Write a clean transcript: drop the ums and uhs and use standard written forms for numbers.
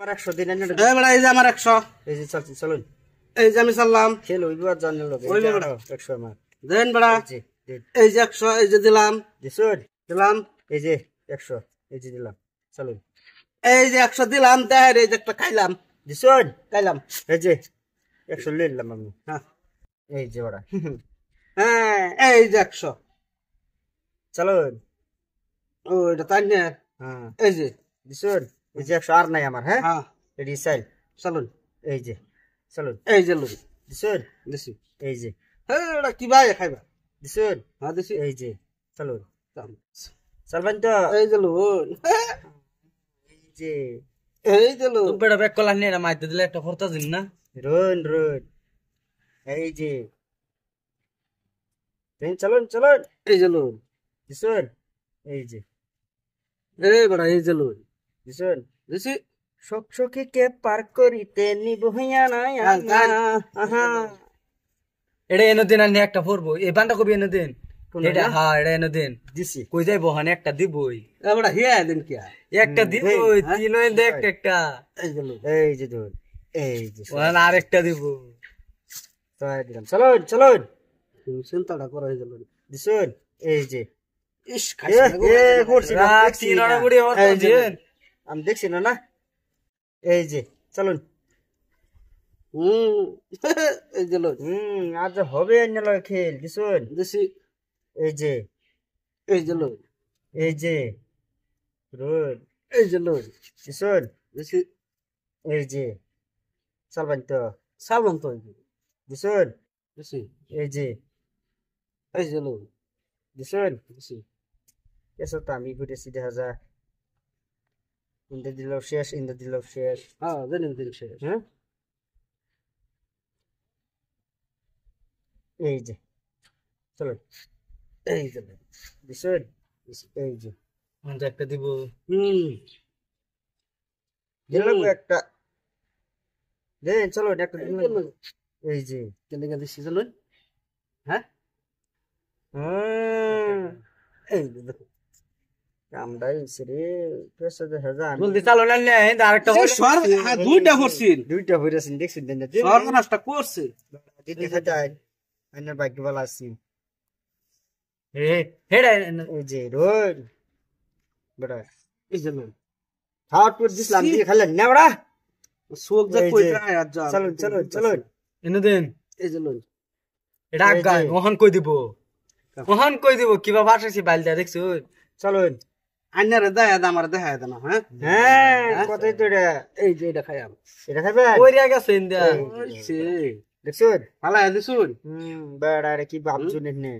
আমার 100 দিন এনে এই বড়া এই যে আমার 100 এই যে চলছি চলুন এই যে আমি চাললাম খেল হইব আর জানার লগে ওই এই যে বড়া। 100 আমার দেন বড়া এই যে দিন এই যে 100 এই যে দিলাম দিছুন দিলাম এই যে 100 এই যে দিলাম চলুন এই যে 100 দিলাম দেখ এই যে একটা খাইলাম দিছুন খাইলাম এই যে 100 নিলাম আমি হ্যাঁ এই যে ওরা হ্যাঁ এই যে 100 চলুন ও এটা তাই না হ্যাঁ এই যে দিছুন এই যে 100 আর নাই আমার হ্যাঁ হ্যাঁ এডি সাইল চলুন এই যে চলুন এই যে লুন দিছুন দিছি এই যে হ্যাঁ এটা কি ভাই খাইবা দিছুন হ্যাঁ দিছি এই যে চলুন চলবেন তো এই যে লুন এই যে এই যে লুন বেড়া ব্যাক কলা নিয়ে মাইতে দিলে একটা খরচা দিন না রোন রোন এই যে চলুন চলুন এই যে লুন দিছুন এই যে এই বড়া এই যে লুন দিছুন দিছি শোক সখীকে পার করিতে নিব হইয়া নাই আহা এটা এনে দিন আর একটা পড়বো এই বান্ডা কবি এনে দিন কোনটা? এটা হ্যাঁ এটা এনে দিন দিছি কই যাইবো হানে একটা দিবই এই বড়া হিয়া দেন কি একটা দিবই হ্যাঁ? তিন হয়ে দেখ একটা এই যে লুন এই যে ধর এই যে ওখানে আরেকটা দিব তাই দিলাম চলুন চলুন চিন্তাটা করা হয়ে গেল দিছুন এই যে ইস এ, খাইছে এ, করছি না, রাত দেখছি তিন না। অনা বুড়ি হরতা এই যে, দিন আমি দেখছি না না এই যে চলুন এই যে লুন আজ হবে অন্য লগে খেল দিছুন দিছি এই যে এই যে লুন এই যে রোদ এই যে লুন দিছুন দিছি এই যে চলবেন তো সালমান তো দিছুন দিছি এই যে এই যে লুন দিছুন দিছি এসব তো আমি ঘুরেছি দেখা যায় ইন্দা দিলেও শেষ ইন্দা দিলেও শেষ হ্যাঁ জানি দিন শেষ হ্যাঁ এই যে চলুন এই যে লুন দিছুন এই যে একটা দিব দিলাম একটা দেন চলুন একটা এই দিলাম। যে লুন এই যে কেন কেন দিছি যে লুন হ্যাঁ এই যে দেখো কামড়াই রে পেছে দেখা যায় জলদি চালো না নে আরেকটা এই সর হ্যাঁ দুইটা করছিন দুইটা হইরাছেন দেখছেন দেন সর্বনাশটা করছে দিতে খাটাই আইনার বাইক বলা আছে হেডা এই যে রোজ বড়া এই যে লুন হাট পুর দিছলাম দিয়ে খালেন না বড়া চোখ যা এই কই যে, রায় আর যা চলুন চলুন চলুন এনে দেন এই যে লুন এটা এই যে। আগায় মোহন কই দিব মোহন কই দিব কিবা ভাষাছি বাইলটা দেখছো চলুন আন্নারে দেয়া দে আমার দেয়া দে না হ্যাঁ হ্যাঁ কতই তো এটা এই যে এটা খাইয়াম এটা খাবেন কইরা গেছে ইন্দা এই। ওইছে দেখছুন ফালাই দিছুন বেড়া রে কি ভাবছুন নে